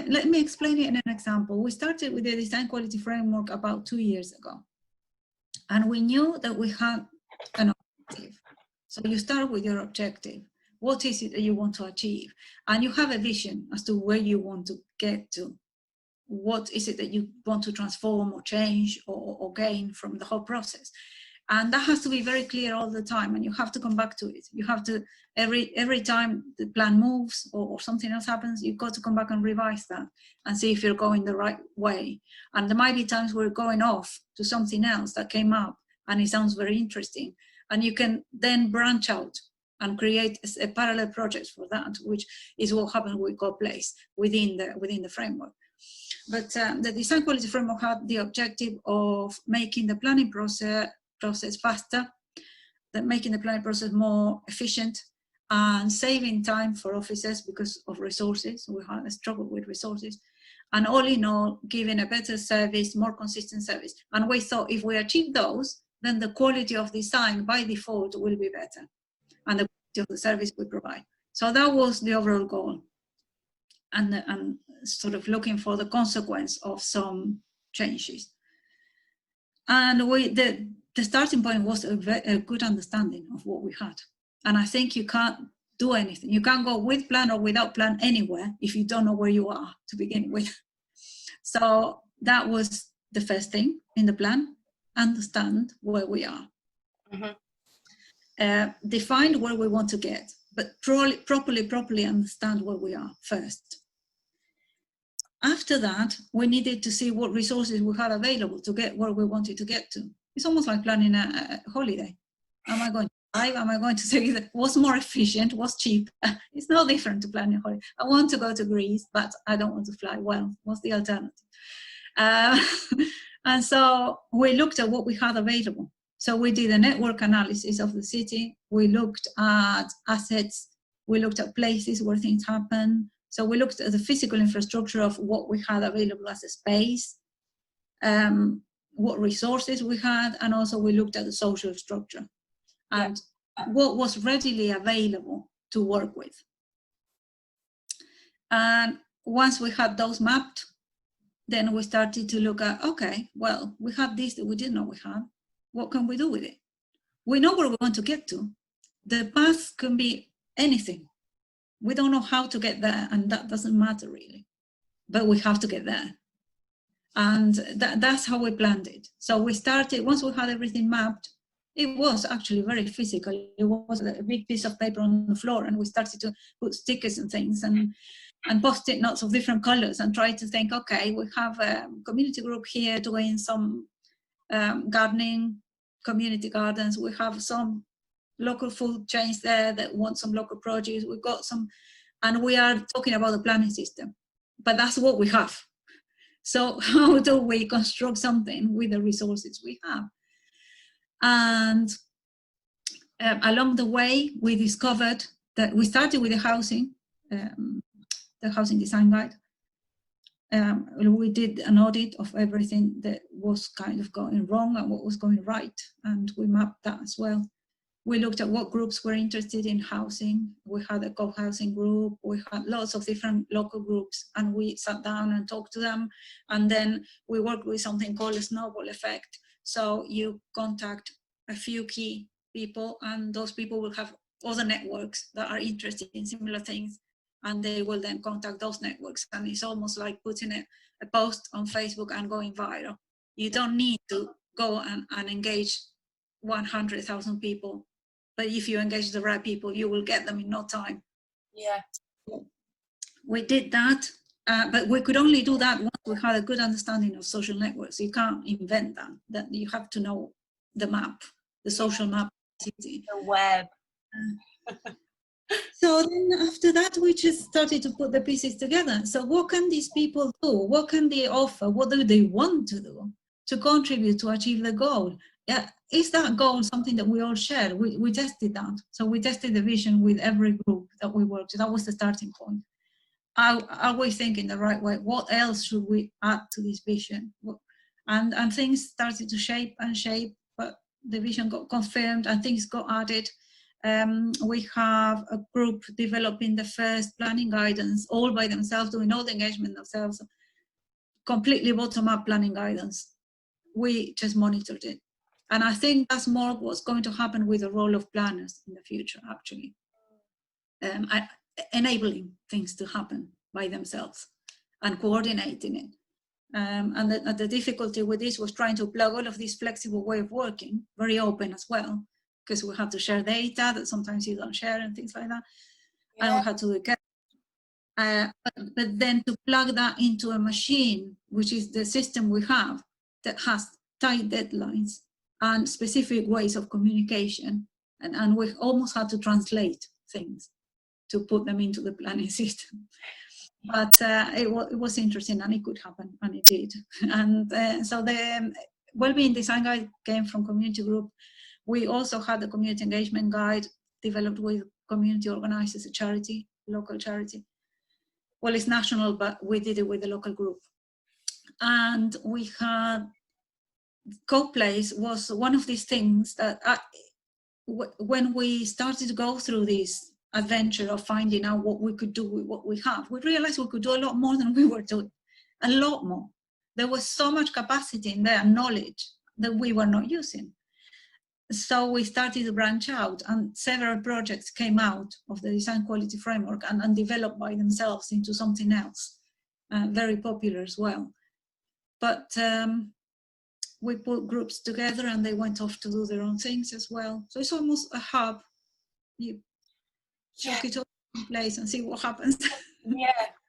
let me explain it in an example. We started with the design quality framework about 2 years ago, and we knew that we had an objective. So you start with your objective. What is it that you want to achieve? And you have a vision as to where you want to get to. What is it that you want to transform or change or gain from the whole process? And that has to be very clear all the time, and you have to come back to it. You have to, every time the plan moves or something else happens, you've got to come back and revise that and see if you're going the right way. And there might be times where you're going off to something else that came up and it sounds very interesting. And you can then branch out and create a parallel project for that, which is what happened with GoPlace within the framework. But the design quality framework had the objective of making the planning process faster, making the planning process more efficient, and saving time for officers because of resources. We had a struggle with resources, and all in all, giving a better service, more consistent service. And we thought if we achieve those, then the quality of design by default will be better, and the quality of the service we provide. So that was the overall goal, and sort of looking for the consequence of some changes. And the starting point was a good understanding of what we had. And I think you can't do anything. You can't go with plan or without plan anywhere if you don't know where you are to begin with. So that was the first thing in the plan: understand where we are. Define where we want to get, but properly understand where we are first. After that, we needed to see what resources we had available to get where we wanted to get to. It's almost like planning a holiday. Am I going to drive? Am I going to say that what's more efficient, what's cheap? It's no different to planning a holiday. I want to go to Greece, but I don't want to fly. Well, what's the alternative? And so we looked at what we had available. So we did a network analysis of the city. We looked at assets. We looked at places where things happen. So we looked at the physical infrastructure of what we had available as a space, what resources we had, and also we looked at the social structure and what was readily available to work with. And once we had those mapped, then we started to look at, okay, well, we had this that we didn't know we had. What can we do with it? We know where we want to get to. The path can be anything. We don't know how to get there, and that doesn't matter really, but we have to get there. And that's how we planned it. So we started, once we had everything mapped, it was actually very physical. It was a big piece of paper on the floor, and we started to put stickers and things and post-it notes of different colors and try to think, okay, we have a community group here doing some gardening, community gardens. We have some local food chains there that want some local produce. We've got some, and we are talking about the planning system, but that's what we have. So how do we construct something with the resources we have? And along the way, we discovered that we started with the housing design guide. We did an audit of everything that was kind of going wrong and what was going right, and we mapped that as well. We looked at what groups were interested in housing. We had a co-housing group. We had lots of different local groups, and we sat down and talked to them. And then we worked with something called a snowball effect. So you contact a few key people, and those people will have other networks that are interested in similar things, and they will then contact those networks. And it's almost like putting a post on Facebook and going viral. You don't need to go and engage 100,000 people, but if you engage the right people, you will get them in no time. Yeah. We did that, but we could only do that once we had a good understanding of social networks. You can't invent that you have to know the map, the social map of the city. The web. So then after that, we just started to put the pieces together. So what can these people do? What can they offer? What do they want to do to contribute to achieve the goal? Yeah, is that goal something that we all share? We tested that. So we tested the vision with every group that we worked with. That was the starting point. Are we thinking the right way? What else should we add to this vision? And things started to shape and shape, but the vision got confirmed and things got added. We have a group developing the first planning guidance all by themselves, doing all the engagement themselves, completely bottom-up planning guidance. We just monitored it. And I think that's more what's going to happen with the role of planners in the future, actually. Enabling things to happen by themselves and coordinating it. And the difficulty with this was trying to plug all of this flexible way of working, very open as well, because we have to share data that sometimes you don't share and things like that. Yeah. And we had to do it. But then to plug that into a machine, which is the system we have that has tight deadlines and specific ways of communication, and we almost had to translate things to put them into the planning system. But it was interesting, and it could happen, and it did. And so the Wellbeing Design Guide came from community group. We also had the community engagement guide developed with community organizers, a charity, local charity. Well, it's national, but we did it with the local group. And we had co-place was one of these things that when we started to go through this adventure of finding out what we could do with what we have, we realized we could do a lot more than we were doing, a lot more. There was so much capacity in there, knowledge that we were not using. So we started to branch out, and several projects came out of the design quality framework and developed by themselves into something else, very popular as well. But we put groups together and they went off to do their own things as well. So it's almost a hub. You chuck it all in place and see what happens. Yeah,